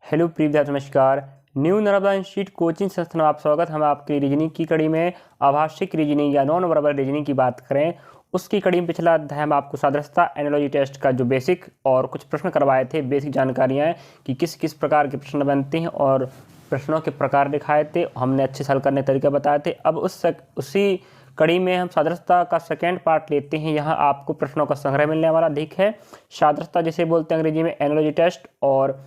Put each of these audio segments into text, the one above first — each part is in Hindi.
हेलो प्रिय विद्यार्थी, नमस्कार। न्यू नर्मदा इंस्टीट्यूट कोचिंग संस्थान में आप स्वागत। हम आपकी रीजनिंग की कड़ी में आभाषिक रीजनिंग या नॉन वर्बल रीजनिंग की बात करें, उसकी कड़ी में पिछला अध्याय हम आपको सादृश्यता एनालॉजी टेस्ट का जो बेसिक और कुछ प्रश्न करवाए थे, बेसिक जानकारियाँ कि किस किस प्रकार के प्रश्न बनते हैं और प्रश्नों के प्रकार दिखाए थे, हमने अच्छे से हल करने के तरीके बताए थे। अब उसी कड़ी में हम सादृश्यता का सेकेंड पार्ट लेते हैं। यहाँ आपको प्रश्नों का संग्रह मिलने वाला ठीक है। सादृश्यता जिसे बोलते हैं अंग्रेजी में एनालॉजी टेस्ट, और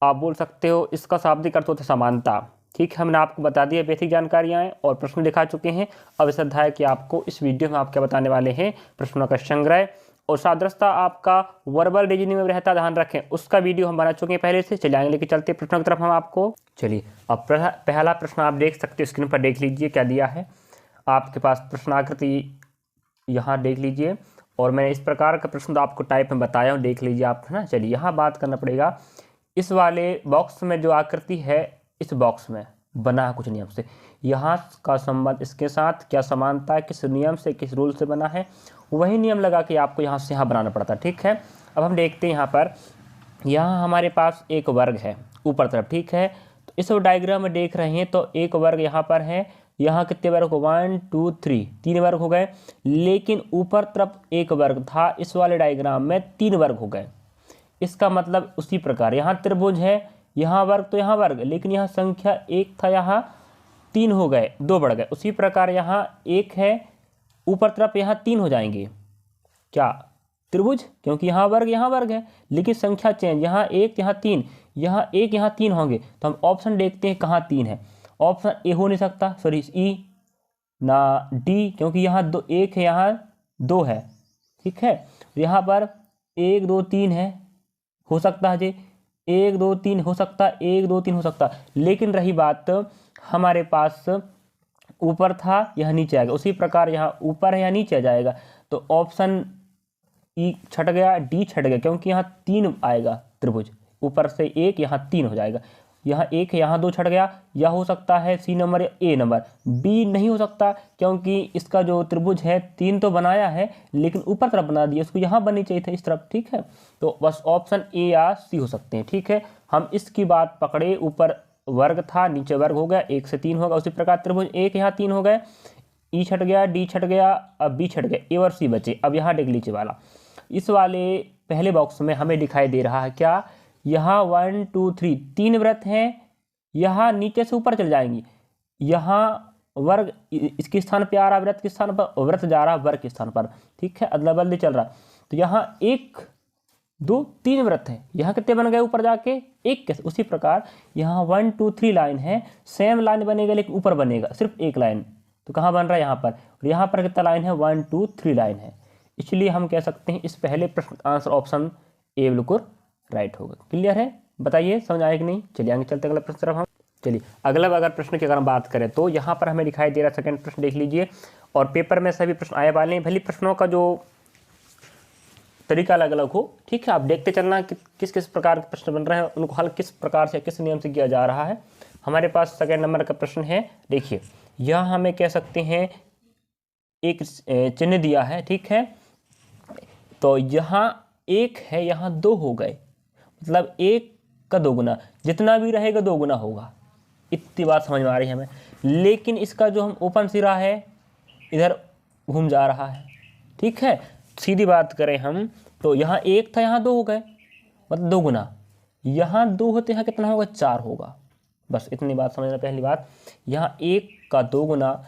आप बोल सकते हो इसका शाब्दिक अर्थ होता है समानता। ठीक है, हमने आपको बता दिया बेसिक जानकारियाँ और प्रश्न दिखा चुके हैं। अब इस अध्याय की आपको इस वीडियो में आपके बताने वाले हैं प्रश्नों का संग्रह और सादृश्यता आपका वर्बल रीजनिंग में रहता, ध्यान रखें। उसका वीडियो हम बना चुके हैं पहले से। चलिए आगे लेके चलते प्रश्नों की तरफ हम आपको। चलिए अब पहला प्रश्न आप देख सकते हो, स्क्रीन पर देख लीजिए क्या दिया है आपके पास। प्रश्नाकृति यहाँ देख लीजिए, और मैंने इस प्रकार का प्रश्न तो आपको टाइप में बताया हूँ, देख लीजिए आप, है ना। चलिए यहाँ बात करना पड़ेगा। इस वाले बॉक्स में जो आकृति है, इस बॉक्स में बना है कुछ नियम से, यहाँ का संबंध इसके साथ क्या समानता है, किस नियम से, किस रूल से बना है, वही नियम लगा के आपको यहाँ से यहाँ बनाना पड़ता है। ठीक है, अब हम देखते हैं यहाँ पर। यहाँ हमारे पास एक वर्ग है ऊपर तरफ, ठीक है। तो इस डायग्राम में देख रहे हैं तो एक वर्ग यहाँ पर है। यहाँ कितने वर्ग हो, 1 2 3, 3 वर्ग हो गए। लेकिन ऊपर तरफ एक वर्ग था, इस वाले डायग्राम में 3 वर्ग हो गए। इसका मतलब उसी प्रकार यहाँ त्रिभुज है, यहाँ वर्ग तो यहाँ वर्ग, लेकिन यहाँ संख्या 1 था, यहाँ 3 हो गए, 2 बढ़ गए। उसी प्रकार यहाँ 1 है, ऊपर तरफ यहाँ 3 हो जाएंगे। क्या त्रिभुज, क्योंकि यहाँ वर्ग है, लेकिन संख्या चेंज, यहाँ 1 यहाँ 3, यहाँ 1 यहाँ 3 होंगे। तो हम ऑप्शन देखते हैं कहाँ 3 है। ऑप्शन ए हो नहीं सकता, सॉरी ई ना डी, क्योंकि यहाँ 1 है, यहाँ 2 है। ठीक है, यहाँ पर 1 2 3 है, हो सकता है जी 1 2 3 हो सकता है, 1 2 3 हो सकता है। लेकिन रही बात हमारे पास ऊपर था, यह नीचे आएगा। उसी प्रकार यहाँ ऊपर है, यहाँ नीचे आ जाएगा। तो ऑप्शन ई छट गया, डी छट गया, क्योंकि यहाँ 3 आएगा त्रिभुज, ऊपर से 1 यहाँ 3 हो जाएगा। यहाँ 1 है, यहाँ 2 छट गया। यह हो सकता है सी नंबर या ए नंबर। बी नहीं हो सकता, क्योंकि इसका जो त्रिभुज है 3 तो बनाया है, लेकिन ऊपर तरफ बना दिया, इसको यहाँ बननी चाहिए था इस तरफ। ठीक है, तो बस ऑप्शन ए या सी हो सकते हैं। ठीक है, हम इसकी बात पकड़े, ऊपर वर्ग था, नीचे वर्ग हो गया, 1 से 3 होगा। उसी प्रकार त्रिभुज 1 यहाँ 3 हो गए, ई छट गया, डी छट गया, अब बी छट गया, ए और सी बचे। अब यहाँ देख लीजिए वाला, इस वाले पहले बॉक्स में हमें दिखाई दे रहा है क्या, यहाँ 1 2 3 3 वृत्त हैं, यहाँ नीचे से ऊपर चल जाएंगी। यहाँ वर्ग इसके स्थान पे आ रहा, वृत्त के स्थान पर, वृत्त जा रहा वर्ग के स्थान पर। ठीक है, अदला बदली चल रहा। तो यहाँ 1 2 3 वृत्त है, यहाँ कितने बन गए ऊपर जाके, 1 के। उसी प्रकार यहाँ 1 2 3 लाइन है, सेम लाइन बनेगा, लेकिन ऊपर बनेगा सिर्फ 1 लाइन। तो कहाँ बन रहा है, यहाँ पर। और यहाँ पर कितना लाइन है, 1 2 3 लाइन है। इसलिए हम कह सकते हैं इस पहले प्रश्न का आंसर ऑप्शन ए बिल्कुल राइट होगा। क्लियर है, बताइए समझ आए कि नहीं। चलिए आगे चलते अगला प्रश्न तरफ हम। चलिए अगला अगर प्रश्न की अगर हम बात करें तो यहाँ पर हमें दिखाई दे रहा है सेकंड प्रश्न, देख लीजिए। और पेपर में सभी प्रश्न आए वाले हैं, भले प्रश्नों का जो तरीका अलग अलग हो। ठीक है, आप देखते चलना कि किस किस प्रकार के प्रश्न बन रहे हैं, उनको हल किस प्रकार से, किस नियम से किया जा रहा है। हमारे पास सेकेंड नंबर का प्रश्न है, देखिए यहाँ हमें कह सकते हैं एक चिन्ह दिया है। ठीक है, तो यहाँ 1 है, यहाँ 2 हो गए, मतलब 1 का 2 गुना, जितना भी रहेगा 2 गुना होगा। इतनी बात समझ में आ रही है हमें। लेकिन इसका जो हम ओपन सिरा है, इधर घूम जा रहा है। ठीक है, सीधी बात करें हम तो यहाँ 1 था, यहाँ 2 हो गए, मतलब 2 गुना। यहाँ 2 होते हैं, कितना होगा, 4 होगा। बस इतनी बात समझना। पहली बात, यहाँ 1 का 2 गुना,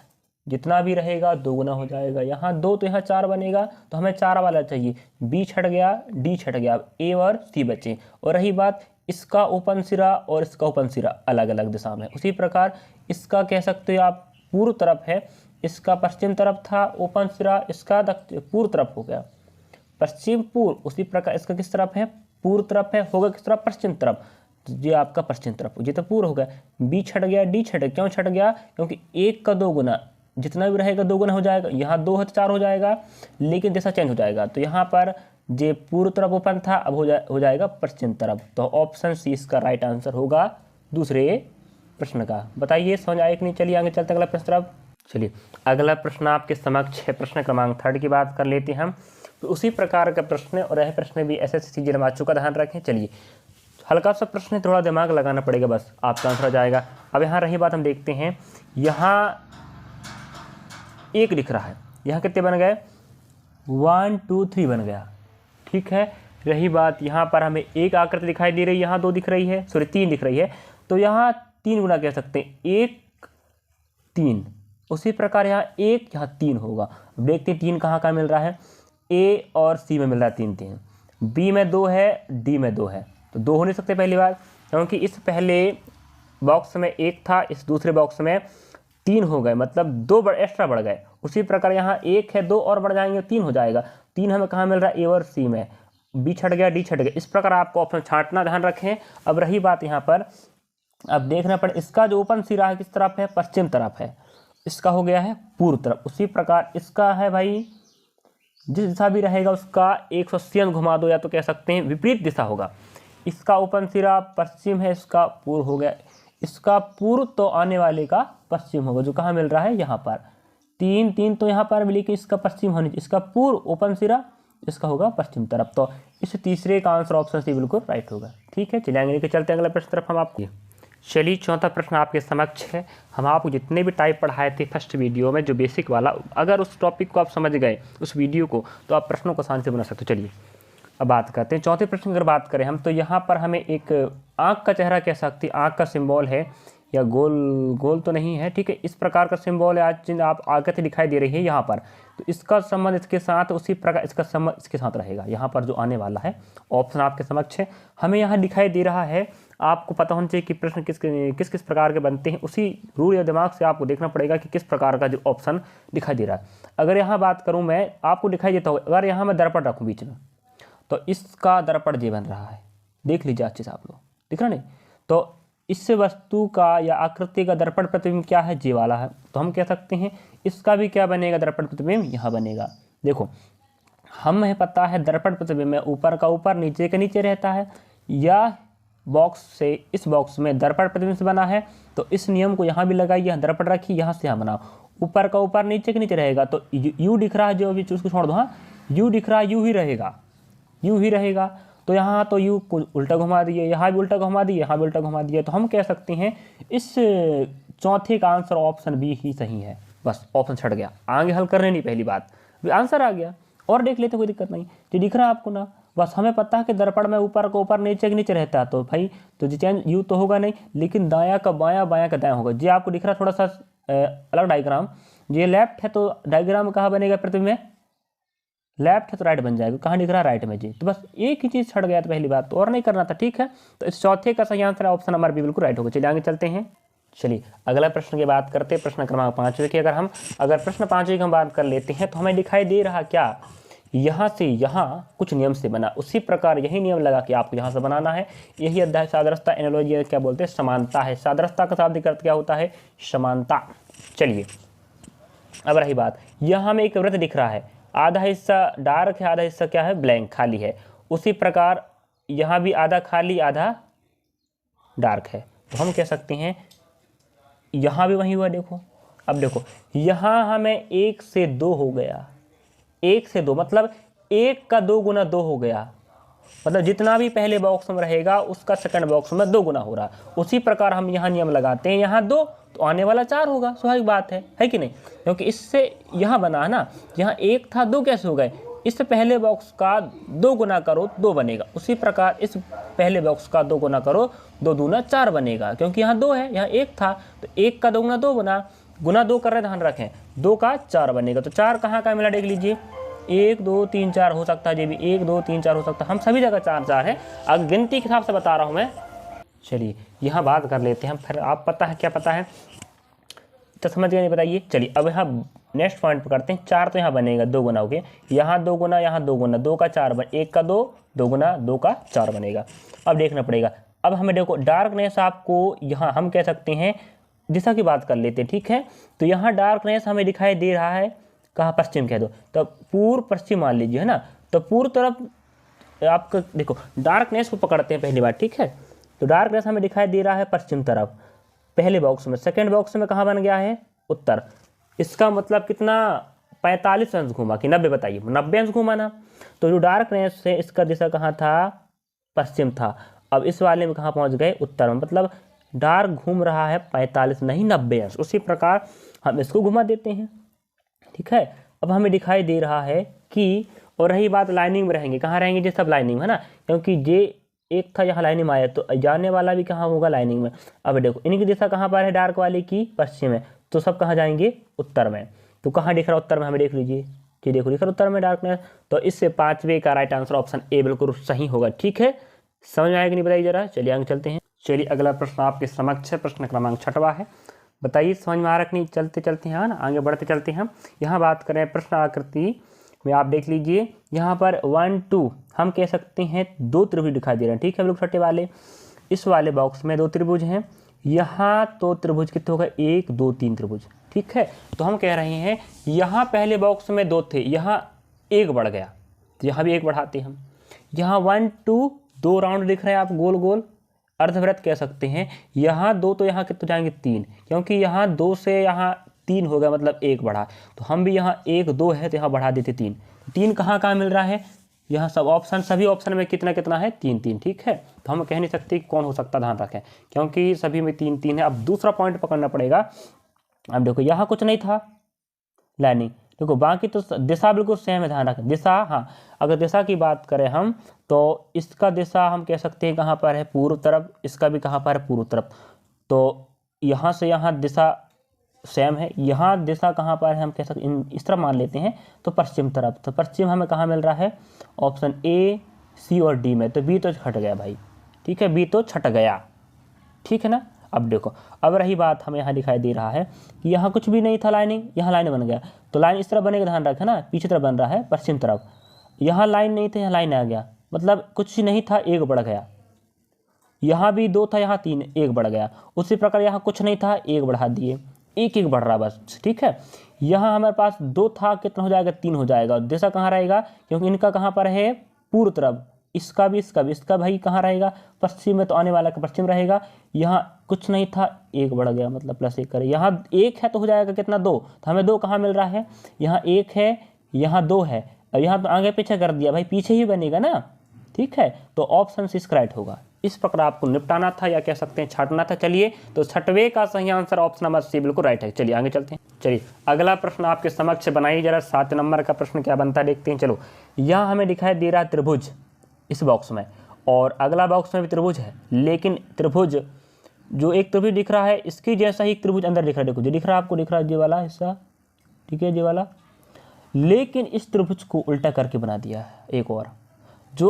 जितना भी रहेगा 2 गुना हो जाएगा। यहाँ 2 तो यहाँ 4 बनेगा, तो हमें 4 वाला चाहिए। बी छट गया, डी छट गया, अब ए और सी बचे। और रही बात, इसका ओपन सिरा और इसका ओपन सिरा अलग अलग दिशा में। उसी प्रकार इसका कह सकते हो आप पूर्व तरफ है, इसका पश्चिम तरफ था ओपन सिरा, इसका पूर्व तरफ हो गया, पश्चिम पूर्व। उसी प्रकार इसका किस तरफ है, पूर्व तरफ है, होगा किस तरफ, पश्चिम तरफ। ये आपका पश्चिम तरफ, ये तो पूर्व हो गया। बी छट गया, डी छट गया, क्यों छट गया, क्योंकि 1 का 2 गुना, जितना भी रहेगा 2 गुना हो जाएगा। यहाँ 2 है तो 4 हो जाएगा, लेकिन दिशा चेंज हो जाएगा। तो यहाँ पर जो पूर्व तरफ ओपन था, अब हो जाएगा पश्चिम तरफ। तो ऑप्शन सी इसका राइट आंसर होगा दूसरे प्रश्न का। बताइए समझ आए कि नहीं। चलिए आगे चलते अगला प्रश्न तरफ। चलिए अगला प्रश्न आपके समक्ष है, प्रश्न क्रमांक 3 की बात कर लेते हैं हम। तो उसी प्रकार का प्रश्न और यह प्रश्न भी ऐसे चीजें आ चुका, ध्यान रखें। चलिए हल्का सा प्रश्न है, थोड़ा दिमाग लगाना पड़ेगा, बस आपका आंसर आ जाएगा। अब यहाँ रही बात, हम देखते हैं यहाँ 1 दिख रहा है, यहाँ कितने बन गए, 1 2 3 बन गया, ठीक है। रही बात यहाँ पर हमें एक आकृति दिखाई दे रही है, यहाँ 2 दिख रही है, सॉरी 3 दिख रही है, तो यहाँ 3 गुना कह सकते हैं, 1 3। उसी प्रकार यहाँ 1 यहाँ 3 होगा। देखते हैं 3 कहाँ मिल रहा है, ए और सी में मिल रहा है 3 3, बी में 2 है, डी में 2 है, तो 2 हो नहीं सकते पहली बार, क्योंकि इस पहले बॉक्स में 1 था, इस दूसरे बॉक्स में 3 हो गए, मतलब 2 एक्स्ट्रा बढ़ गए। उसी प्रकार यहाँ 1 है, 2 और बढ़ जाएंगे, 3 हो जाएगा। 3 हमें कहाँ मिल रहा है, ए और सी में, बी छट गया, डी छट गया। इस प्रकार आपको ऑप्शन छांटना, ध्यान रखें। अब रही बात यहाँ पर, अब देखना पड़े इसका जो ओपन सिरा है किस तरफ है, पश्चिम तरफ है, इसका हो गया है पूर्व तरफ। उसी प्रकार इसका है भाई, जिस दिशा भी रहेगा उसका 180 अंश घुमा दो, या तो कह सकते हैं विपरीत दिशा होगा। इसका ओपन सिरा पश्चिम है, इसका पूर्व हो गया, इसका पूर्व तो आने वाले का पश्चिम होगा, जो कहाँ मिल रहा है, यहाँ पर 3 3 तो यहाँ पर मिली कि इसका पश्चिम होने, इसका पूर्व ओपन सिरा इसका होगा पश्चिम तरफ। तो इस तीसरे का आंसर ऑप्शन सी बिल्कुल राइट होगा, ठीक है। चलिए आगे लेके चलते हैं अगला प्रश्न तरफ हम आपको। चलिए चौथा प्रश्न आपके समक्ष है। हम आपको जितने भी टाइप पढ़ाए थे फर्स्ट वीडियो में, जो बेसिक वाला, अगर उस टॉपिक को आप समझ गए उस वीडियो को, तो आप प्रश्नों को आसानी से बना सकते हो। चलिए अब बात करते हैं चौथे प्रश्न की। अगर बात करें हम, तो यहाँ पर हमें एक आँख का चेहरा कह सकते हैं, आँख का सिंबल है, या गोल तो नहीं है, ठीक है, इस प्रकार का सिंबल है, आज आप आकृति दिखाई दे रही है यहाँ पर, तो इसका संबंध इसके साथ, उसी प्रकार इसका संबंध इसके साथ रहेगा। यहाँ पर जो आने वाला है ऑप्शन आपके समक्ष है, हमें यहाँ दिखाई दे रहा है। आपको पता होना चाहिए कि प्रश्न किस किस प्रकार के बनते हैं, उसी रूल या दिमाग से आपको देखना पड़ेगा कि किस प्रकार का जो ऑप्शन दिखाई दे रहा है। अगर यहाँ बात करूँ मैं, आपको दिखाई देता होगा, अगर यहाँ मैं दर्पण रखूँ बीच में, तो इसका दर्पण जे बन रहा है, देख लीजिए अच्छे से आप लोग, दिख रहा नहीं, तो इस वस्तु का या आकृति का दर्पण प्रतिबिंब क्या है, जे वाला है, तो हम कह सकते हैं इसका भी क्या बनेगा, दर्पण प्रतिबिंब यहाँ बनेगा। देखो हमें पता है दर्पण प्रतिबिंब में ऊपर का ऊपर, नीचे का नीचे रहता है, या बॉक्स से इस बॉक्स में दर्पण प्रतिबिंब से बना है, तो इस नियम को यहाँ भी लगाइए, यहाँ दर्पण रखिए, यहाँ से यहाँ बनाओ, ऊपर का ऊपर नीचे के नीचे रहेगा, तो यू दिख रहा है, जो भी उसको छोड़ दो, हाँ यू दिख रहा है, यू ही रहेगा, यू ही रहेगा। तो यहाँ तो यू को उल्टा घुमा दिए, यहाँ भी उल्टा घुमा दिए, यहाँ भी उल्टा घुमा दिए, तो हम कह सकते हैं इस चौथे का आंसर ऑप्शन बी ही सही है। बस ऑप्शन छट गया, आगे हल करने नहीं, पहली बात आंसर आ गया, और देख लेते कोई दिक्कत नहीं। जो दिख रहा है आपको ना, बस हमें पता है कि दर्पण में ऊपर का ऊपर नीचे के नीचे रहता है, तो भाई तो जी चेंज यू तो होगा नहीं, लेकिन दायां का बायां, बायां का दायां होगा। जी आपको दिख रहा थोड़ा सा अलग डायग्राम, ये लेफ्ट है, तो डायग्राम कहाँ बनेगा प्रतिबिंब में, लेफ्ट है तो राइट बन जाएगा, कहाँ दिख रहा है, राइट में जी। तो बस एक ही चीज़ छट गया था पहली बात, तो और नहीं करना था, ठीक है। तो इस चौथे का सही आंसर ऑप्शन नंबर बी बिल्कुल राइट होगा। चलिए आगे चलते हैं। चलिए अगला प्रश्न की बात करते हैं, प्रश्न क्रमांक 5 की। अगर प्रश्न 5 की हम बात कर लेते हैं, तो हमें दिखाई दे रहा क्या, यहाँ से यहाँ कुछ नियम से बना, उसी प्रकार यही नियम लगा कि आपको यहाँ से बनाना है। यही अध्याय सादृश्यता, एनालॉजी क्या बोलते हैं, समानता है। सादृश्यता का शाब्दिक अर्थ क्या होता है, समानता। चलिए अब रही बात, यहाँ हमें एक वृत्त दिख रहा है, आधा हिस्सा डार्क है, आधा हिस्सा क्या है, ब्लैंक खाली है। उसी प्रकार यहाँ भी आधा खाली आधा डार्क है, तो हम कह सकते हैं यहाँ भी वही हुआ। देखो अब देखो, यहाँ हमें 1 से 2 हो गया, 1 से 2 मतलब 1 का 2 गुना 2 हो गया, मतलब जितना भी पहले बॉक्स में रहेगा उसका सेकंड बॉक्स में 2 गुना हो रहा। उसी प्रकार हम यहाँ नियम लगाते हैं, यहाँ 2 तो आने वाला 4 होगा, स्वाभाविक बात है कि नहीं, क्योंकि इससे यहाँ बना है ना, यहाँ 1 था 2 कैसे हो गए, इससे पहले बॉक्स का 2 गुना करो 2 बनेगा। उसी प्रकार इस पहले बॉक्स का 2 गुना करो, 2 दूना 4 बनेगा, क्योंकि यहाँ 2 है, यहाँ 1 था, तो 1 का 2 गुना 2 गुना 2 कर रहे, ध्यान रखें, 2 का 4 बनेगा। तो 4 कहाँ का मिला, देख लीजिए, 1 2 3 4 हो सकता है, ये भी 1 2 3 4 हो सकता है, हम सभी जगह 4 4 है, अब गिनती के हिसाब से बता रहा हूँ मैं। चलिए यहाँ बात कर लेते हैं, फिर आप पता है क्या पता है तो समझ गए, नहीं बताइए। चलिए अब यहाँ नेक्स्ट पॉइंट पर करते हैं। 4 तो यहाँ बनेगा, 2 गुना हो गया, यहाँ 2 गुना, यहाँ 2 गुना, 2 का 4 बन, 1 का 2 2 गुना 2 का 4 बनेगा। अब देखना पड़ेगा, अब हमें देखो डार्कनेस आपको यहाँ हम कह सकते हैं, दिशा की बात कर लेते हैं, ठीक है। तो यहाँ डार्कनेस हमें दिखाई दे रहा है, कहाँ, पश्चिम कह दो, तो पूर्व पश्चिम मान लीजिए, है ना। तो पूर्व तरफ आपका देखो डार्कनेस को पकड़ते हैं पहली बार, ठीक है। तो डार्कनेस हमें दिखाई दे रहा है पश्चिम तरफ पहले बॉक्स में, सेकंड बॉक्स में कहाँ बन गया है, उत्तर। इसका मतलब कितना, 45 अंश घूमा कि 90, बताइए 90 अंश घूमा ना। तो जो डार्कनेस है इसका दिशा कहाँ था, पश्चिम था। अब इस वाले में कहाँ पहुँच गए, उत्तर में, मतलब डार्क घूम रहा है 45 नहीं 90 अंश। उसी प्रकार हम इसको घुमा देते हैं, ठीक है। अब हमें दिखाई दे रहा है कि, और रही बात लाइनिंग में रहेंगे, कहाँ रहेंगे जी, सब लाइनिंग है ना, क्योंकि जे एक था यहाँ लाइनिंग में आया तो जाने वाला भी कहाँ होगा, लाइनिंग में। अब देखो इनकी दिशा कहाँ पर है, डार्क वाले की पश्चिम में, तो सब कहाँ जाएंगे, उत्तर में। तो कहाँ दिख रहा उत्तर में, हमें देख लीजिए कि देखो लिखा उत्तर में डार्कनेस। तो इससे 5वें का राइट आंसर ऑप्शन ए बिल्कुल सही होगा, ठीक है। समझ में आएगा नहीं, बताइए जरा। चलिए आगे चलते हैं। चलिए अगला प्रश्न आपके समक्ष है, प्रश्न क्रमांक 6वां है। बताइए समझ में आ रहा नहीं, चलते चलते हैं ना, आगे बढ़ते चलते हैं हम। यहाँ बात करें प्रश्न आकृति में, आप देख लीजिए यहाँ पर 1 2 हम कह सकते हैं 2 त्रिभुज दिखाई दे रहे हैं, ठीक है। बिल्कुल छठे वाले इस वाले बॉक्स में 2 त्रिभुज हैं। यहाँ तो त्रिभुज कितने होगा, 1 2 3 त्रिभुज, ठीक है। तो हम कह रहे हैं यहाँ पहले बॉक्स में 2 थे, यहाँ 1 बढ़ गया, तो यहाँ भी 1 बढ़ाते हैं हम। यहाँ 1 2 2 राउंड दिख रहे हैं आप, गोल गोल अर्धवृत्त कह सकते हैं। यहाँ 2 तो यहाँ कितने जाएंगे 3, क्योंकि यहाँ 2 से यहाँ 3 हो गया, मतलब 1 बढ़ा। तो हम भी यहाँ 1 2 है तो यहाँ बढ़ा देते 3। 3 कहाँ कहाँ मिल रहा है, यहाँ सब ऑप्शन, सभी ऑप्शन में कितना कितना है, 3 3, ठीक है। तो हम कह नहीं सकते कि कौन हो सकता, ध्यान रखें, क्योंकि सभी में 3 3 है। अब दूसरा पॉइंट पकड़ना पड़ेगा। अब देखो यहाँ कुछ नहीं था लाइनिंग, देखो बाकी तो दिशा बिल्कुल सेम है, ध्यान रखें दिशा। हाँ, अगर दिशा की बात करें हम तो इसका दिशा हम कह सकते हैं कहाँ पर है, पूर्व तरफ, इसका भी कहाँ पर है, पूर्व तरफ। तो यहाँ से यहाँ दिशा सेम है, यहाँ दिशा कहाँ पर है, हम कह सकते हैं इस तरफ मान लेते हैं, तो पश्चिम तरफ। तो पश्चिम हमें कहाँ मिल रहा है, ऑप्शन ए सी और डी में। तो बी तो छट गया भाई, ठीक है, बी तो छट गया, ठीक है ना। अब देखो, अब रही बात, हमें यहाँ दिखाई दे रहा है कि यहाँ कुछ भी नहीं था लाइनिंग, यहाँ लाइन बन गया। तो लाइन इस तरफ बनेगा, ध्यान रखें ना, पीछे तरफ बन रहा है पश्चिम तरफ। यहाँ लाइन नहीं था, यहाँ लाइन आ गया, मतलब कुछ नहीं था, 1 बढ़ गया। यहाँ भी 2 था, यहाँ 3, 1 बढ़ गया। उसी प्रकार यहाँ कुछ नहीं था, 1 बढ़ा दिए, 1 1 बढ़ रहा बस, ठीक है। यहाँ हमारे पास 2 था, कितना हो जाएगा, 3 हो जाएगा। दिशा कहाँ रहेगा, क्योंकि इनका कहाँ पर है, पूर्व तरफ, इसका भी इसका भाई कहाँ रहेगा, पश्चिम में। तो आने वाला का पश्चिम रहेगा। यहाँ कुछ नहीं था, 1 बढ़ गया, मतलब +1 करें। यहाँ 1 है तो हो जाएगा कितना, 2। तो हमें 2 कहाँ मिल रहा है, यहाँ 1 है, यहाँ 2 है। अब यहाँ तो आगे पीछे कर दिया भाई, पीछे ही बनेगा ना, ठीक है। तो ऑप्शन सी राइट होगा। इस प्रकार आपको निपटाना था, या कह सकते हैं छाटना था। चलिए, तो 6वें का सही आंसर ऑप्शन नंबर सी बिल्कुल राइट है। चलिए आगे चलते हैं। चलिए अगला प्रश्न आपके समक्ष बनाइए जरा, 7 नंबर का प्रश्न क्या बनता है देखते हैं। चलो, यहाँ हमें दिखाई दे रहा है त्रिभुज इस बॉक्स में, और अगला बॉक्स में भी त्रिभुज है, लेकिन त्रिभुज जो एक त्रिभुज दिख रहा है, इसकी जैसा ही त्रिभुज अंदर दिख रहा है। देखो जो दिख रहा है आपको, दिख रहा है ये वाला हिस्सा, ठीक है, ये वाला। लेकिन इस त्रिभुज को उल्टा करके बना दिया है एक और। जो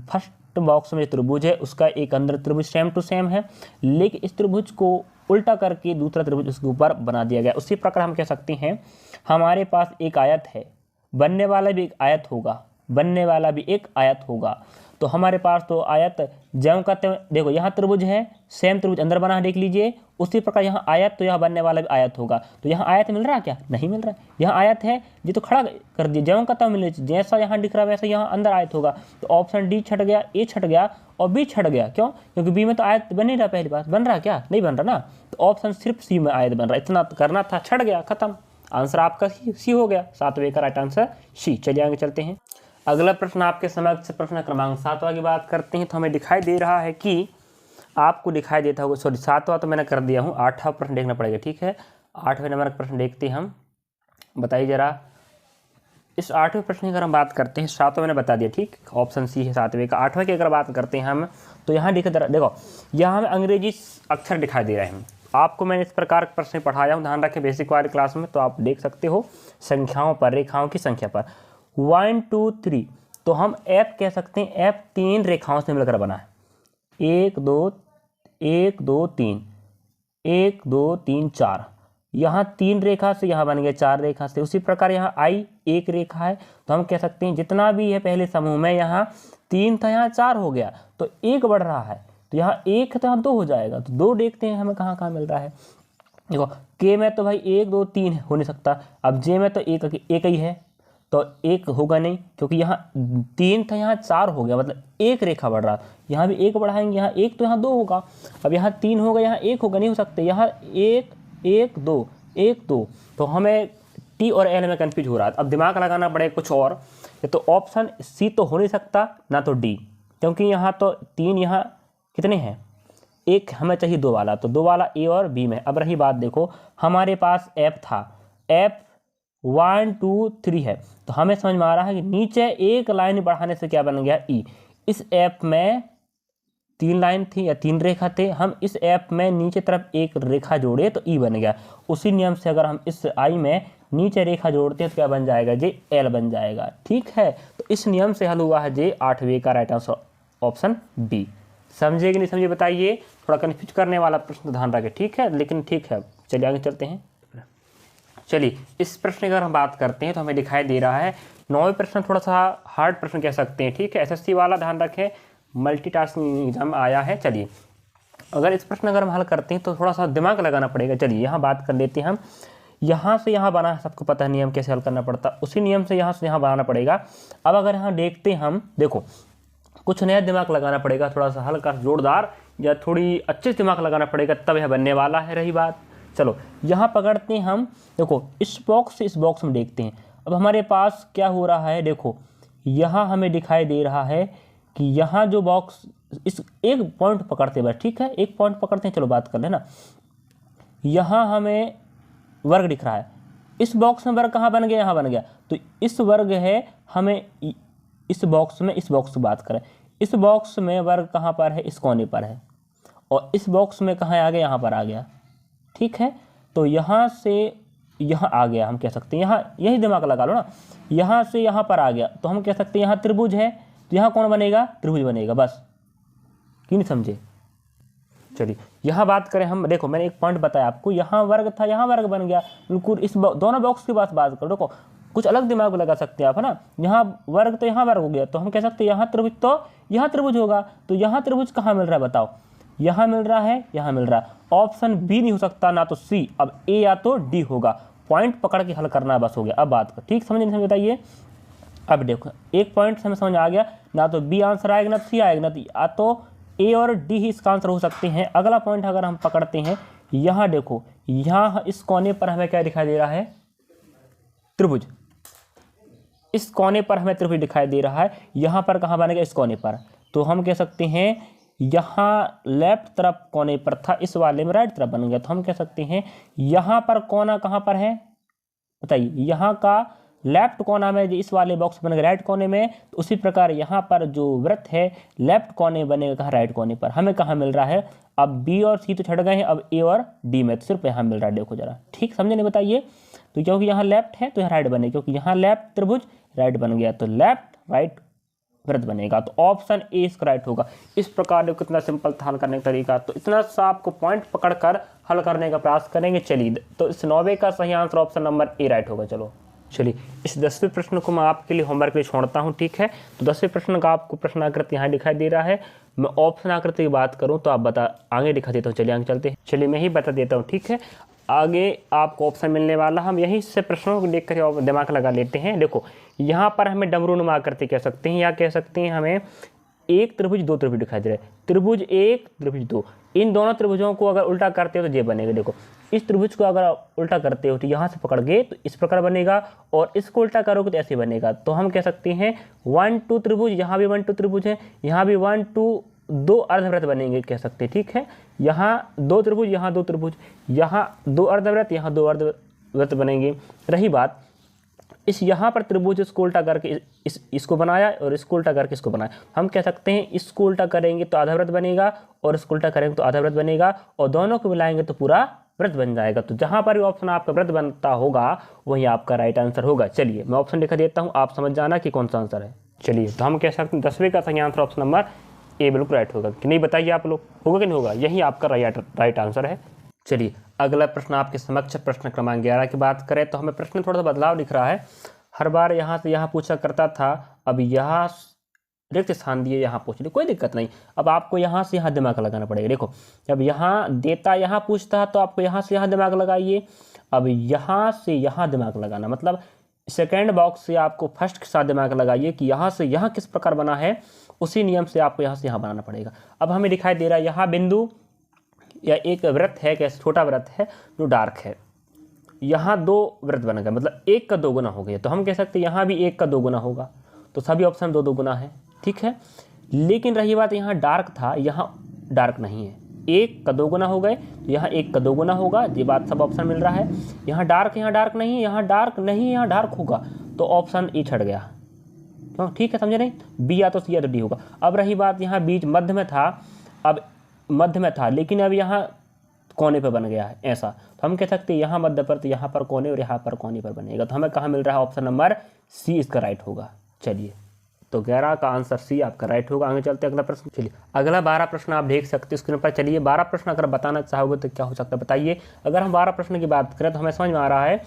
फर्स्ट बॉक्स में त्रिभुज है उसका एक अंदर त्रिभुज सेम टू सेम है, लेकिन इस त्रिभुज को उल्टा करके दूसरा त्रिभुज उसके ऊपर बना दिया गया। उसी प्रकार हम कह सकते हैं हमारे पास एक आयत है, बनने वाला भी एक आयत होगा, बनने वाला भी एक आयत होगा। तो हमारे पास तो आयत ज्यों का त्यों, देखो यहाँ त्रिभुज है, सेम त्रिभुज अंदर बना है, देख लीजिए। उसी प्रकार यहाँ आयत, तो यहाँ बनने वाला भी आयत होगा। तो यहाँ आयत मिल रहा है क्या, नहीं मिल रहा है। यहाँ आयत है, ये तो खड़ा कर दिया, ज्यों का त्यों मिले, जैसा यहाँ दिख रहा है वैसा यहाँ अंदर आयत होगा। तो ऑप्शन डी छट गया, ए छट गया और बी छट गया। क्यों, क्योंकि बी में तो आयत बन नहीं रहा, पहली बात बन रहा क्या, नहीं बन रहा ना। तो ऑप्शन सिर्फ सी में आयत बन रहा, इतना करना था, छट गया, खत्म। आंसर आपका सी हो गया, 7वें का राइट आंसर सी। चलिए आगे चलते हैं। अगला प्रश्न आपके समक्ष प्रश्न क्रमांक 7वां की बात करते हैं। तो हमें दिखाई दे रहा है कि आपको दिखाई देता होगा, सॉरी 7वां तो मैंने कर दिया हूँ, 8वां प्रश्न देखना पड़ेगा, ठीक है। 8वें नंबर का प्रश्न देखते हैं हम। बताइए जरा, इस 8वें प्रश्न की अगर हम बात करते हैं, 7वां मैंने बता दिया, ठीक, ऑप्शन सी है 7वें का। 8वें की अगर बात करते हैं हम, तो यहाँ देखो यहाँ हमें अंग्रेजी अक्षर दिखाई दे रहे हैं। आपको मैंने इस प्रकार प्रश्न पढ़ाया हूँ, ध्यान रखें, बेसिक वाली क्लास में। तो आप देख सकते हो संख्याओं पर, रेखाओं की संख्या पर 1 2 3। तो हम एफ कह सकते हैं, एफ 3 रेखाओं से मिलकर बना है, 1 2 1 2 3 1 2 3 4। यहाँ 3 रेखा से यहाँ बन गया 4 रेखा से। उसी प्रकार यहाँ आई 1 रेखा है, तो हम कह सकते हैं जितना भी है पहले समूह में, यहाँ 3 था, यहाँ 4 हो गया, तो 1 बढ़ रहा है। तो यहाँ 1 तो यहाँ 2 हो जाएगा। तो 2 देखते हैं हमें कहाँ कहाँ मिल रहा है। देखो के में तो भाई 1 2 3 हो नहीं सकता। अब जे में तो एक ही है, तो 1 होगा नहीं, क्योंकि यहाँ 3 था, यहाँ 4 हो गया, मतलब 1 रेखा बढ़ रहा। यहाँ भी 1 बढ़ाएंगे, यहाँ 1 तो यहाँ 2 होगा। अब यहाँ 3 होगा, यहाँ 1 होगा, नहीं हो सकते। यहाँ 1 1 2 1 2। तो हमें टी और एल में कन्फ्यूज हो रहा है। अब दिमाग लगाना पड़ेगा कुछ और। तो ऑप्शन सी तो हो नहीं सकता, ना तो डी, क्योंकि यहाँ तो 3 यहाँ कितने हैं, एक हमें चाहिए 2 वाला, तो 2 वाला ए और बी में। अब रही बात देखो, हमारे पास एफ था, एफ 1 2 3 है, तो हमें समझ में आ रहा है कि नीचे एक लाइन बढ़ाने से क्या बन गया, ई। इस एफ में 3 लाइन थी या 3 रेखा थे, हम इस एफ में नीचे तरफ एक रेखा जोड़े तो ई बन गया। उसी नियम से अगर हम इस आई में नीचे रेखा जोड़ते हैं तो क्या बन जाएगा, जे एल बन जाएगा। ठीक है, तो इस नियम से हल हुआ है जे 8वें का राइट आंसर ऑप्शन बी। समझे कि नहीं समझे बताइए, थोड़ा कन्फ्यूज करने वाला प्रश्न ध्यान रखें, ठीक है, लेकिन ठीक है। चलिए आगे चलते हैं। चलिए इस प्रश्न की अगर हम बात करते हैं तो हमें दिखाई दे रहा है 9वें प्रश्न थोड़ा सा हार्ड प्रश्न कह सकते हैं, ठीक है, एसएससी वाला, ध्यान रखें, मल्टीटास्किंग एग्जाम आया है। चलिए अगर इस प्रश्न अगर हम हल करते हैं तो थोड़ा सा दिमाग लगाना पड़ेगा। चलिए यहाँ बात कर लेते हैं हम, यहाँ से यहाँ बना है, सबको पता है नियम कैसे हल करना पड़ता, उसी नियम से यहाँ बनाना पड़ेगा। अब अगर यहाँ देखते हैं हम, देखो कुछ नया दिमाग लगाना पड़ेगा, थोड़ा सा हल्का जोरदार या थोड़ी अच्छे से दिमाग लगाना पड़ेगा, तब यह बनने वाला है। रही बात, चलो यहाँ पकड़ते हैं हम, देखो इस बॉक्स से इस बॉक्स में देखते हैं। अब हमारे पास क्या हो रहा है, देखो यहाँ हमें दिखाई दे रहा है कि यहाँ जो बॉक्स, इस एक पॉइंट पकड़ते हैं बस, ठीक है, एक पॉइंट पकड़ते हैं, चलो बात कर लेना। यहाँ हमें वर्ग दिख रहा है, इस बॉक्स में वर्ग कहाँ बन गया, यहाँ बन गया, तो इस वर्ग है, हमें इस बॉक्स में, इस बॉक्स की बात करें, इस बॉक्स में वर्ग कहाँ पर है, इस कोने पर है, और इस बॉक्स में कहाँ आ गया, यहाँ पर आ गया। ठीक है, तो यहाँ से यहाँ आ गया, हम कह सकते हैं यहाँ, यही दिमाग लगा लो ना, यहाँ से यहाँ पर आ गया, तो हम कह सकते हैं यहाँ त्रिभुज है, तो यहाँ कौन बनेगा, त्रिभुज बनेगा। बस, क्यों नहीं समझे। चलिए यहाँ बात करें हम, देखो मैंने एक पॉइंट बताया आपको, यहाँ वर्ग था, यहाँ वर्ग बन गया, बिल्कुल इस दोनों बॉक्स की बात करो। देखो कुछ अलग दिमाग लगा सकते हैं आप, है ना, यहाँ वर्ग तो यहाँ वर्ग हो गया, तो हम कह सकते हैं यहाँ त्रिभुज तो यहाँ त्रिभुज होगा, तो यहाँ त्रिभुज कहाँ मिल रहा है बताओ, यहाँ मिल रहा है, यहाँ मिल रहा है, ऑप्शन बी नहीं हो सकता, ना तो सी, अब ए या तो डी होगा। पॉइंट पकड़ के हल करना है, बस हो गया। अब बात कर, ठीक समझ नहीं समझ बताइए। अब देखो एक पॉइंट हमें समझ आ गया, ना तो बी आंसर आएगा ना सी आएगा, ना तो या तो ए और डी ही इसका आंसर हो सकते हैं। अगला पॉइंट अगर हम पकड़ते हैं, यहाँ देखो, यहाँ इस कोने पर हमें क्या दिखाई दे रहा है, त्रिभुज, इस कोने पर हमें त्रिभुज दिखाई दे रहा है, यहाँ पर कहाँ बनेगा, इस कोने पर, तो हम कह सकते हैं यहाँ लेफ्ट तरफ कोने पर था, इस वाले में राइट तरफ बन गया, तो हम कह सकते हैं यहाँ पर कोना कहाँ पर है बताइए, यहाँ का लेफ्ट कोना में, जो इस वाले बॉक्स बनेगा राइट कोने में, तो उसी प्रकार यहाँ पर जो वृत्त है लेफ्ट कोने बनेगा कहाँ, राइट कोने पर। हमें कहाँ मिल रहा है, अब बी और सी तो छट गए हैं, अब ए और डी में तो सिर्फ यहाँ मिल रहा है। देखो जरा, ठीक समझे नहीं बताइए, तो क्योंकि यहाँ लेफ्ट है तो यहाँ राइट बनेगा, क्योंकि यहाँ लेफ्ट त्रिभुज राइट बन गया, तो लेफ्ट राइट वृत्त बनेगा, तो ऑप्शन ए इसका राइट होगा। इस प्रकार देखो कितना सिंपल था हल करने का तरीका, तो इतना सा आपको पॉइंट पकड़कर हल करने का प्रयास करेंगे। चलिए, तो इस 9वें का सही answer option number A right होगा। चलो चलिए, इस 10वें प्रश्न को मैं आपके लिए होमवर्क के लिए छोड़ता हूँ, ठीक है। तो 10वें प्रश्न का आपको प्रश्न आकृति यहाँ दिखाई दे रहा है। मैं ऑप्शन आकृति की बात करूँ तो आप बता, आगे दिखा देता हूँ, चलिए आगे चलते हैं। चलिए मैं ही बता देता हूँ, ठीक है, आगे आपको ऑप्शन मिलने वाला, हम यहीं से प्रश्नों को देख कर दिमाग लगा लेते हैं। देखो यहाँ पर हमें डमरूनुमा आकृति कह सकते हैं, या कह सकते हैं हमें एक त्रिभुज दो त्रिभुज दिखाई दे रहा है, त्रिभुज एक त्रिभुज दो, इन दोनों त्रिभुजों को अगर उल्टा करते हो तो ये बनेगा। देखो इस त्रिभुज को अगर उल्टा करते हो तो यहाँ से पकड़ गए तो इस प्रकार बनेगा, और इसको उल्टा करोगे तो ऐसे बनेगा। तो हम कह सकते हैं 1 2 त्रिभुज, यहाँ भी 1 2 त्रिभुज है, यहाँ भी 1 2 दो अर्धवृत्त बनेंगे कह सकते हैं, ठीक है। यहाँ 2 त्रिभुज, यहाँ 2 त्रिभुज, यहाँ 2 अर्धवृत्त, यहाँ 2 अर्धवृत्त बनेंगे। रही बात इस यहाँ पर त्रिभुज इसको उल्टा करके इसको बनाया और इसको उल्टा करके इसको बनाया, हम कह सकते हैं इसको उल्टा करेंगे तो आधा वृत्त बनेगा और इसको उल्टा करेंगे तो आधा वृत्त बनेगा, और दोनों को मिलाएंगे तो पूरा वृत्त बन जाएगा। तो जहाँ पर भी ऑप्शन आपका वृत्त बनता होगा वही आपका राइट आंसर होगा। चलिए मैं ऑप्शन लिखा देता हूँ, आप समझ जाना कि कौन सा आंसर है। चलिए तो हम कह सकते हैं 10वें का सही आंसर ऑप्शन नंबर ए बिल्कुल राइट होगा कि नहीं, बताइए आप लोग, होगा कि नहीं होगा, यही आपका राइट आंसर है। चलिए अगला प्रश्न आपके समक्ष प्रश्न क्रमांक 11 की बात करें तो हमें प्रश्न थोड़ा सा बदलाव दिख रहा है। हर बार यहाँ से यहाँ पूछा करता था, अब यहाँ रिक्त स्थान दिए यहाँ पूछ ली, कोई दिक्कत नहीं। अब आपको यहाँ से यहाँ दिमाग लगाना पड़ेगा। देखो जब यहाँ देता यहाँ पूछता है तो आपको यहाँ से यहाँ दिमाग लगाइए, अब यहाँ से यहाँ दिमाग लगाना, मतलब सेकेंड बॉक्स से आपको फर्स्ट के साथ दिमाग लगाइए कि यहाँ से यहाँ किस प्रकार बना है, उसी नियम से आपको यहाँ से यहाँ बनाना पड़ेगा। अब हमें दिखाई दे रहा है यहाँ बिंदु या एक वृत्त है, कैसे छोटा वृत्त है जो डार्क है, यहाँ 2 वृत्त बन गए, मतलब 1 का 2 गुना हो गया, तो हम कह सकते हैं यहाँ भी 1 का 2 गुना होगा, तो सभी ऑप्शन 2 2 गुना है, ठीक है। लेकिन रही बात यहाँ डार्क था, यहाँ डार्क नहीं है। 1 का 2 गुना हो गए तो यहाँ 1 का 2 गुना होगा, ये बात सब ऑप्शन मिल रहा है। यहाँ डार्क नहीं, यहाँ डार्क नहीं, यहाँ डार्क होगा, तो ऑप्शन ए छट गया। क्यों? ठीक है, समझे नहीं? बी या तो सी या तो डी होगा। अब रही बात यहाँ बीच मध्य में था, अब मध्य में था लेकिन अब यहाँ कोने पर बन गया है ऐसा, तो हम कह सकते हैं यहाँ मध्य पर, तो यहाँ पर कोने और यहाँ पर कोने पर बनेगा, तो हमें कहाँ मिल रहा है? ऑप्शन नंबर सी इसका राइट होगा। चलिए, तो 11 का आंसर सी आपका राइट होगा। आगे चलते हैं अगला प्रश्न। चलिए, अगला 12 प्रश्न आप देख सकते हैं स्क्रीन पर। चलिए, 12 प्रश्न अगर बताना चाहोगे तो क्या हो सकता है बताइए। अगर हम 12 प्रश्न की बात करें तो हमें समझ में आ रहा है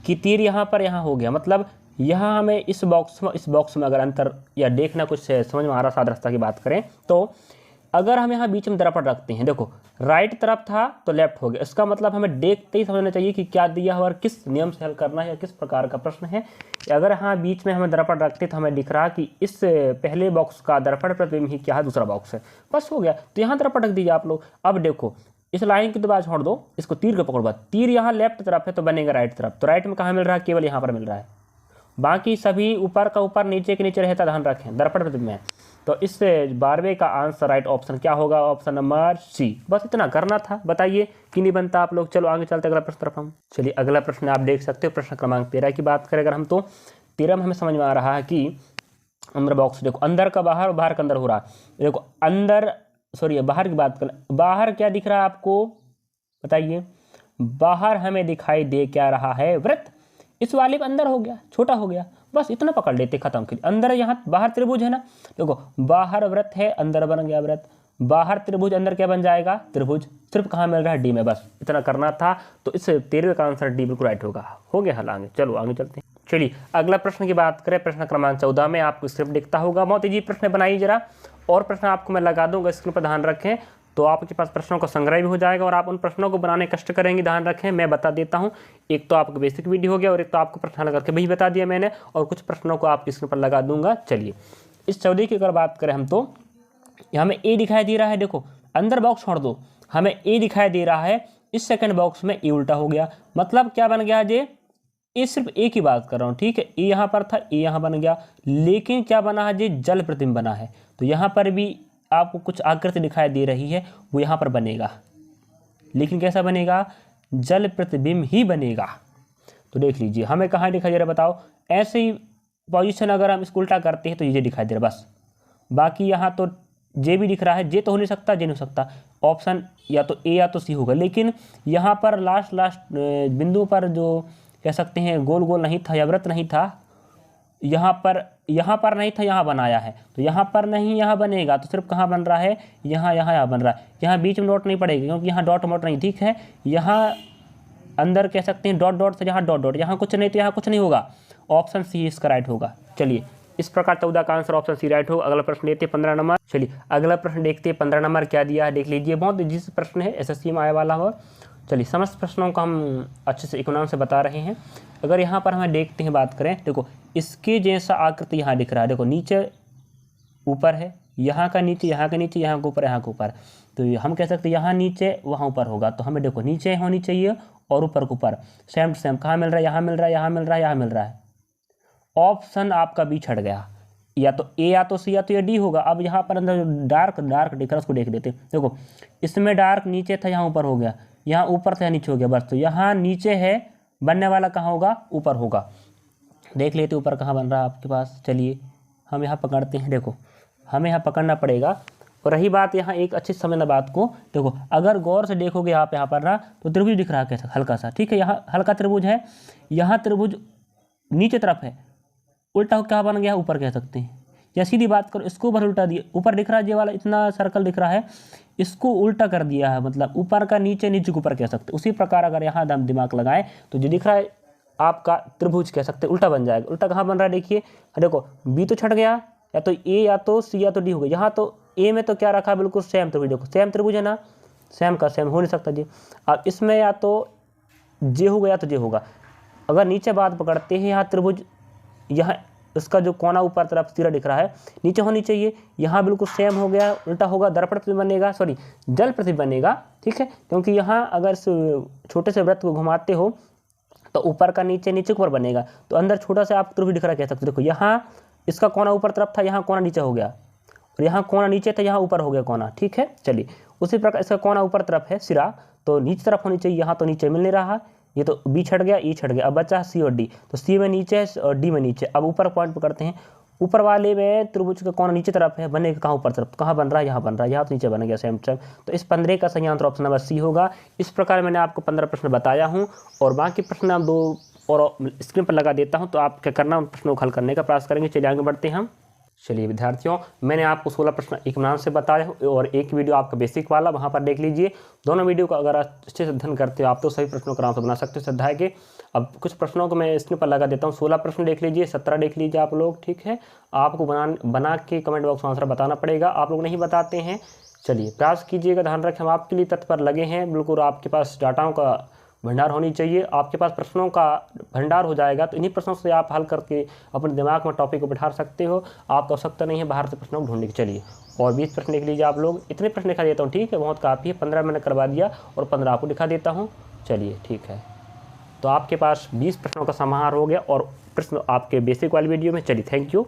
कि तीर यहाँ पर यहाँ हो गया, मतलब यहाँ हमें इस बॉक्स में अगर अंतर या देखना कुछ समझ में आ रहा सादृश्यता की बात करें तो अगर हम यहाँ बीच में दर्पण रखते हैं, देखो राइट तरफ था तो लेफ्ट हो गया, इसका मतलब हमें देखते ही समझना चाहिए कि क्या दिया है और किस नियम से हल करना है या किस प्रकार का प्रश्न है। अगर यहाँ बीच में हमें दर्पण रखते तो हमें दिख रहा कि इस पहले बॉक्स का दर्पण प्रतिबिंब ही क्या है, दूसरा बॉक्स है, बस हो गया। तो यहाँ दर्पण रख दीजिए आप लोग। अब देखो इस लाइन की तो बात छोड़ दो, इसको तीर को पकड़ो। तीर यहाँ लेफ्ट तरफ है तो बनेगा राइट तरफ, तो राइट में कहाँ मिल रहा है? केवल यहाँ पर मिल रहा है, बाकी सभी ऊपर का ऊपर नीचे के नीचे रहता, ध्यान रखें दर्पण प्रतिबिंब में। तो इस 12वें का आंसर राइट ऑप्शन क्या होगा? Option number C. बस इतना करना था, बताइए कि नहीं बनता आप लोग। चलो आगे चलते अगला प्रश्न तरफ हम। चलिए, अगला प्रश्न आप देख सकते हो, प्रश्न क्रमांक 13 की बात करें अगर हम, तो 13 में हमें समझ में आ रहा है कि अंदर बॉक्स, देखो अंदर का बाहर और बाहर का अंदर हो रहा है। देखो अंदर, सॉरी बाहर की बात करें, बाहर क्या दिख रहा है आपको बताइए? बाहर हमें दिखाई दे क्या रहा है? वृत्त। इस वाले में अंदर हो गया, छोटा हो गया, बस इतना पकड़ लेते, खत्म। के अंदर यहाँ बाहर त्रिभुज है ना, देखो बाहर वृत्त है, अंदर बन गया वृत्त, बाहर त्रिभुज, अंदर क्या बन जाएगा? त्रिभुज। सिर्फ कहाँ मिल रहा है? डी में, बस इतना करना था। तो इस 13वें का आंसर डी बिल्कुल राइट होगा। हो गया हल। आगे चलो आगे चलते हैं। चलिए, अगला प्रश्न की बात करें, प्रश्न क्रमांक 14 में आपको स्क्रिप्ट दिखता होगा। बहुत ईजी प्रश्न बनाइए जरा, और प्रश्न आपको मैं लगा दूंगा स्क्रीन पर, ध्यान रखें, तो आपके पास प्रश्नों का संग्रह भी हो जाएगा और आप उन प्रश्नों को बनाने कष्ट करेंगे। ध्यान रखें, मैं बता देता हूं, एक तो आपका बेसिक वीडियो हो गया और एक तो आपको प्रश्न लगा करके भी बता दिया मैंने, और कुछ प्रश्नों को आपकी स्क्रीन पर लगा दूंगा। चलिए, इस 14 की अगर बात करें हम, तो हमें ए दिखाई दे रहा है, देखो अंदर बॉक्स छोड़ दो, हमें ए दिखाई दे रहा है, इस सेकंड बॉक्स में ए उल्टा हो गया, मतलब क्या बन गया? ये सिर्फ ए की बात कर रहा हूँ, ठीक है, ए यहाँ पर था, ए यहाँ बन गया, लेकिन क्या बना है? ये जल प्रतिबिंब बना है, तो यहाँ पर भी आपको कुछ आकृति दिखाई दे रही है, वो यहाँ पर बनेगा, लेकिन कैसा बनेगा? जल प्रतिबिंब ही बनेगा। तो देख लीजिए हमें कहाँ दिखाई दे रहा है बताओ? ऐसे ही पोजीशन अगर हम इसको उल्टा करते हैं तो ये दिखाई दे रहा है, बस। बाकी यहाँ तो जे भी दिख रहा है, जे तो हो नहीं सकता, जे नहीं हो सकता। ऑप्शन या तो ए या तो सी होगा, लेकिन यहाँ पर लास्ट बिंदु पर जो कह सकते हैं गोल गोल नहीं था या वृत्त नहीं था, यहाँ पर नहीं था, यहाँ बनाया है, तो यहाँ पर नहीं, यहाँ बनेगा, तो सिर्फ कहाँ बन रहा है? यहाँ बन रहा है। यहाँ बीच में डॉट नहीं पड़ेगी क्योंकि यहाँ डॉट मोट नहीं, ठीक है। यहाँ अंदर कह सकते हैं डॉट डॉट से, यहाँ डॉट डॉट, यहाँ कुछ नहीं तो यहाँ कुछ नहीं होगा। ऑप्शन सी इसका राइट होगा। चलिए, इस प्रकार 14 का आंसर ऑप्शन सी राइट होगा। अगला प्रश्न लेते हैं 15 नंबर। चलिए, अगला प्रश्न देखते हैं 15 नंबर क्या दिया है, देख लीजिए। बहुत इजी प्रश्न है, SSC में आने वाला हो। चलिए, समस्त प्रश्नों को हम अच्छे से इकोनॉम से बता रहे हैं। अगर यहाँ पर हमें देखते हैं, बात करें, देखो इसके जैसा आकृति यहाँ दिख रहा है, देखो नीचे ऊपर है, यहाँ का नीचे, यहाँ का नीचे, यहाँ के ऊपर, यहाँ के ऊपर, तो हम कह सकते हैं यहाँ नीचे वहाँ ऊपर होगा, तो हमें देखो नीचे होनी चाहिए और ऊपर के ऊपर सेम टू सेम। कहाँ मिल रहा है? यहाँ मिल रहा है, यहाँ मिल रहा है, यहाँ मिल रहा है। ऑप्शन आपका बी छट गया, या तो ए या तो सी या तो ये डी होगा। अब यहाँ पर अंदर डार्क दिख रहा है, उसको देख लेते हैं। देखो इसमें डार्क नीचे था, यहाँ ऊपर हो गया, यहाँ ऊपर था, नीचे हो गया, बस। तो यहाँ नीचे है, बनने वाला कहाँ होगा? ऊपर होगा। देख लेते ऊपर कहाँ बन रहा है आपके पास। चलिए, हम यहाँ पकड़ते हैं, देखो हमें यहाँ पकड़ना पड़ेगा। और रही बात यहाँ एक अच्छी समझना बात को, देखो अगर गौर से देखोगे यहाँ पर ना, तो त्रिभुज दिख रहा है कैसा? हल्का सा, ठीक है, यहाँ हल्का त्रिभुज है, यहाँ त्रिभुज नीचे तरफ है, उल्टा हो क्या बन गया? ऊपर कह सकते हैं। या सीधी बात करो, इसको ऊपर उल्टा दिया, ऊपर दिख रहा है ये वाला इतना सर्कल दिख रहा है, इसको उल्टा कर दिया है, मतलब ऊपर का नीचे, नीचे के ऊपर कह सकते हैं। उसी प्रकार अगर यहाँ हम दिमाग लगाएं तो जो दिख रहा है आपका त्रिभुज कह सकते हैं, उल्टा बन जाएगा। उल्टा कहाँ बन रहा है? देखिए, देखो बी तो छट गया, या तो ए या तो सी या तो डी हो गया। यहाँ तो ए में तो क्या रखा? बिल्कुल सेम त्रिभुज, देखो सेम त्रिभुज है ना, सेम का सेम, हो नहीं सकता जी। अब इसमें या तो जे होगा या तो जे होगा। अगर नीचे बात पकड़ते हैं, यहाँ त्रिभुज, यहाँ इसका जो कोना ऊपर तरफ सीधा दिख रहा है, नीचे होनी चाहिए, यहाँ बिल्कुल सेम हो गया, उल्टा होगा, दर्पण प्रतिबिंब बनेगा, सॉरी जल प्रतिबिंब बनेगा, ठीक है। क्योंकि यहाँ अगर छोटे से वृत्त को घुमाते हो तो ऊपर का नीचे, नीचे ऊपर बनेगा, तो अंदर छोटा सा आप त्रिभुज दिख रहा है, कह सकते हो। देखो यहाँ इसका कोना ऊपर तरफ था, यहाँ कोना नीचे हो गया, और यहाँ कोना नीचे था, यहाँ ऊपर हो गया कोना, ठीक है। चलिए उसी प्रकार इसका कोना ऊपर तरफ है सिरा, तो नीचे तरफ होनी चाहिए, यहाँ तो नीचे मिल नहीं रहा, ये तो बी छट गया, ई छट गया, अब बचा सी और डी, तो सी में नीचे है और डी में नीचे। अब ऊपर पॉइंट पकड़ते हैं, ऊपर वाले में त्रिभुज का कोना नीचे तरफ है, बनेगा कहाँ ऊपर तरफ, कहाँ बन रहा है, यहाँ बन रहा है, यहाँ तो नीचे बन गया सेम सेम। तो इस 15 का सही आंसर ऑप्शन नंबर सी होगा। इस प्रकार मैंने आपको 15 प्रश्न बताया हूँ और बाकी प्रश्न आप 2 और स्क्रीन पर लगा देता हूँ, तो आप क्या करना, उन प्रश्नों को हल करने का प्रयास करेंगे। चलिए आगे बढ़ते हैं हम। चलिए विद्यार्थियों, मैंने आपको 16 प्रश्न इत्मीनान से बताया और एक वीडियो आपका बेसिक वाला वहाँ पर देख लीजिए। दोनों वीडियो को अगर अच्छे से अध्ययन करते हो आप तो सभी प्रश्नों को आराम से बना सकते हो अध्याय के। अब कुछ प्रश्नों को मैं स्क्रीन पर लगा देता हूँ। 16 प्रश्न देख लीजिए, 17 देख लीजिए आप लोग, ठीक है। आपको बना के कमेंट बॉक्स में आंसर बताना पड़ेगा, आप लोग नहीं बताते हैं। चलिए प्रयास कीजिएगा, ध्यान रखें हम आपके लिए तत्पर लगे हैं, बिल्कुल आपके पास डाटाओं का भंडार होनी चाहिए, आपके पास प्रश्नों का भंडार हो जाएगा तो इन्हीं प्रश्नों से आप हल करके अपने दिमाग में टॉपिक को बिठा सकते हो। आपको आवश्यकता नहीं है बाहर से प्रश्नों को ढूंढने की। चलिए और 20 प्रश्न लिख लीजिए आप लोग, इतने प्रश्न दिखा देता हूँ, ठीक है, बहुत काफ़ी है। 15 मैंने करवा दिया और 15 आपको दिखा देता हूँ। चलिए ठीक है, तो आपके पास 20 प्रश्नों का समाहार हो गया और प्रश्न आपके बेसिक वाली वीडियो में। चलिए थैंक यू।